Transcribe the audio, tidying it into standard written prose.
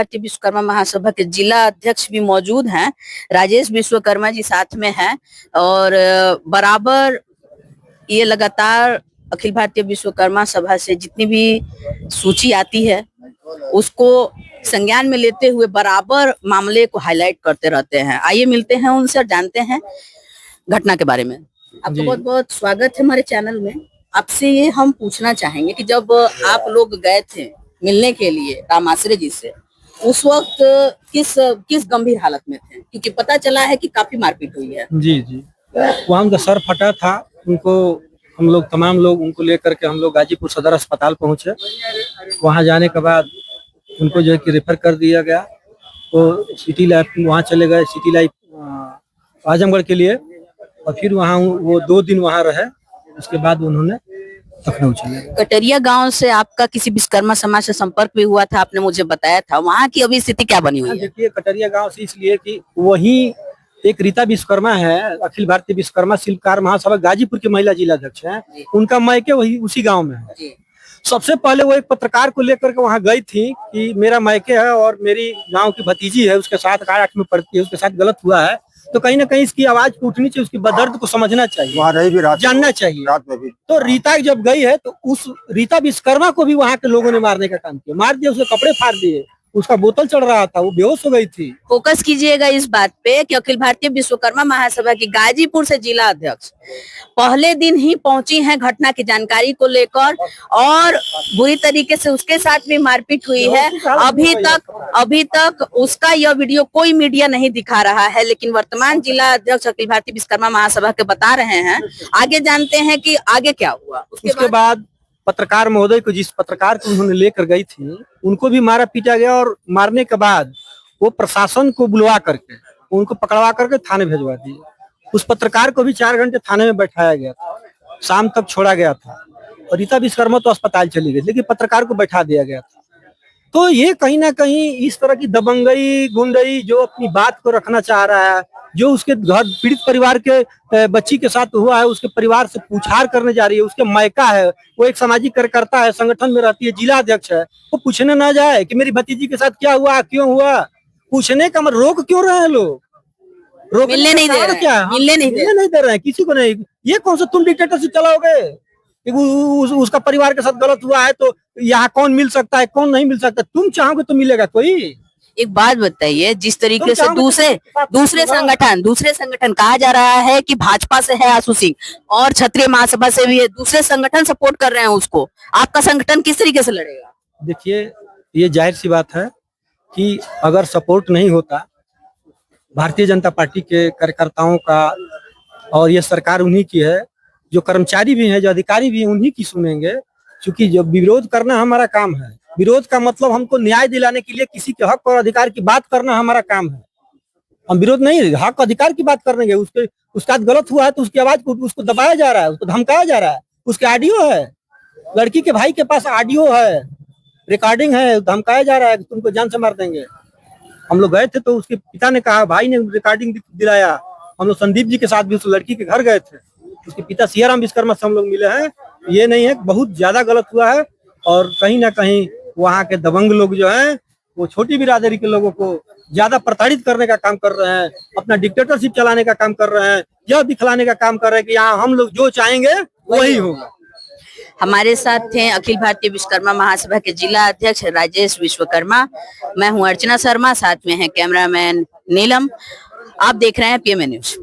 भारतीय विश्वकर्मा महासभा के जिला अध्यक्ष भी मौजूद हैं। राजेश विश्वकर्मा जी साथ में हैं और बराबर ये लगातार अखिल भारतीय विश्वकर्मा सभा से जितनी भी सूची आती है उसको संज्ञान में लेते हुए बराबर मामले को हाईलाइट करते रहते हैं। आइए मिलते हैं उनसे और जानते हैं घटना के बारे में। आपका बहुत बहुत स्वागत है हमारे चैनल में। आपसे ये हम पूछना चाहेंगे कि जब आप लोग गए थे मिलने के लिए राम आश्रय जी से, उस वक्त किस गंभीर हालत में थे? क्योंकि पता चला है कि काफी मारपीट हुई है। जी वहाँ उनका सर फटा था। उनको हम लोग तमाम लोग उनको लेकर के हम लोग गाजीपुर सदर अस्पताल पहुंचे। वहाँ जाने के बाद उनको जो है कि रेफर कर दिया गया। तो सिटी लाइफ वहाँ चले गए, सिटी लाइफ आजमगढ़ के लिए, और फिर वहाँ वो 2 दिन वहाँ रहे। उसके बाद उन्होंने लखनऊ चले गए। कटरिया गांव से आपका किसी विश्वकर्मा समाज से संपर्क भी हुआ था, आपने मुझे बताया था। वहाँ की अभी स्थिति क्या बनी हुई है? देखिए, कटरिया गांव से इसलिए कि वही एक रीता विश्वकर्मा है, अखिल भारतीय विश्वकर्मा शिल्पकार महासभा गाजीपुर के महिला जिला अध्यक्ष हैं। उनका मायके वही उसी गांव में है। सबसे पहले वो एक पत्रकार को लेकर के वहां गई थी कि मेरा मायके है और मेरी गांव की भतीजी है, उसके साथ 8 में पढ़ती है, उसके साथ गलत हुआ है। तो कहीं ना कहीं इसकी आवाज उठनी चाहिए, उसकी दर्द को समझना चाहिए, वहाँ रही भी रात जानना चाहिए। रात में भी तो रीता जब गई है तो उस रीता विश्वकर्मा को भी वहां के लोगों ने मारने का काम किया, मार दिया, उसके कपड़े फाड़ दिए, उसका बोतल चढ़ रहा था, वो बेहोश हो गई थी। फोकस कीजिएगा इस बात पे कि अखिल भारतीय विश्वकर्मा महासभा की गाजीपुर से जिला अध्यक्ष पहले दिन ही पहुंची हैं घटना की जानकारी को लेकर, और बुरी तरीके से उसके साथ भी मारपीट हुई है। अभी तक उसका यह वीडियो कोई मीडिया नहीं दिखा रहा है, लेकिन वर्तमान जिला अध्यक्ष अखिल भारतीय विश्वकर्मा महासभा के बता रहे हैं। आगे जानते हैं कि आगे क्या हुआ। उसके बाद पत्रकार महोदय को, जिस पत्रकार को उन्होंने लेकर गई थी, उनको भी मारा पीटा गया, और मारने के बाद वो प्रशासन को बुलवा करके उनको पकड़वा करके थाने भेजवा दिए। उस पत्रकार को भी 4 घंटे थाने में बैठाया गया था, शाम तक छोड़ा गया था। और रीता विश्वकर्मा तो अस्पताल चली गई, लेकिन पत्रकार को बैठा दिया गया था। तो ये कहीं ना कहीं इस तरह की दबंगई, गुंडई जो अपनी बात को रखना चाह रहा है, जो उसके घर पीड़ित परिवार के बच्ची के साथ हुआ है, उसके परिवार से पूछताछ करने जा रही है, उसके मायका है, वो एक सामाजिक कार्यकर्ता है, संगठन में रहती है, जिला अध्यक्ष है, वो पूछने ना जाए कि मेरी भतीजी के साथ क्या हुआ, क्यों हुआ? पूछने का रोक क्यों रहे हैं लोग? मिलने नहीं दे रहे, क्या मिलने नहीं दे रहे हैं किसी को नहीं। ये कौन सा तुम डिक्टेटरशिप चलाओगे? उसका परिवार के साथ गलत हुआ है तो यहाँ कौन मिल सकता है, कौन नहीं मिल सकता? तुम चाहोगे तो मिलेगा कोई? एक बात बताइए, जिस तरीके से दूसरे संगठन कहा जा रहा है कि भाजपा से है आशु सिंह और क्षत्रिय महासभा से भी है, दूसरे संगठन सपोर्ट कर रहे हैं उसको, आपका संगठन किस तरीके से लड़ेगा? देखिए, ये जाहिर सी बात है कि अगर सपोर्ट नहीं होता भारतीय जनता पार्टी के कार्यकर्ताओं का, और ये सरकार उन्हीं की है, जो कर्मचारी भी हैं, जो अधिकारी भी हैं, उन्हीं की सुनेंगे। क्योंकि जब विरोध करना हमारा काम है, विरोध का मतलब हमको न्याय दिलाने के लिए किसी के हक और अधिकार की बात करना हमारा काम है। हम विरोध नहीं, हक अधिकार की बात करेंगे। उसके साथ गलत हुआ है तो उसकी आवाज को उसको दबाया जा रहा है, उसको धमकाया जा रहा है। उसके ऑडियो है, लड़की के भाई के पास ऑडियो है, रिकॉर्डिंग है, धमकाया जा रहा है कि तुमको जान से मार देंगे। हम लोग गए थे तो उसके पिता ने कहा, भाई ने रिकॉर्डिंग दिलाया। हम लोग संदीप जी के साथ भी उस लड़की के घर गए थे, उसके पिता सियाराम विश्वकर्मा से हम लोग मिले हैं। ये नहीं है, बहुत ज्यादा गलत हुआ है, और कहीं ना कहीं वहाँ के दबंग लोग जो हैं वो छोटी बिरादरी के लोगों को ज्यादा प्रताड़ित करने का काम कर रहे हैं, अपना डिक्टेटरशिप चलाने का काम कर रहे हैं, यह दिखलाने का काम कर रहे हैं कि यहाँ हम लोग जो चाहेंगे वही होगा। हमारे साथ थे अखिल भारतीय विश्वकर्मा महासभा के जिला अध्यक्ष राजेश विश्वकर्मा। मैं हूँ अर्चना शर्मा, साथ में है कैमरामैन नीलम। आप देख रहे हैं PMA न्यूज।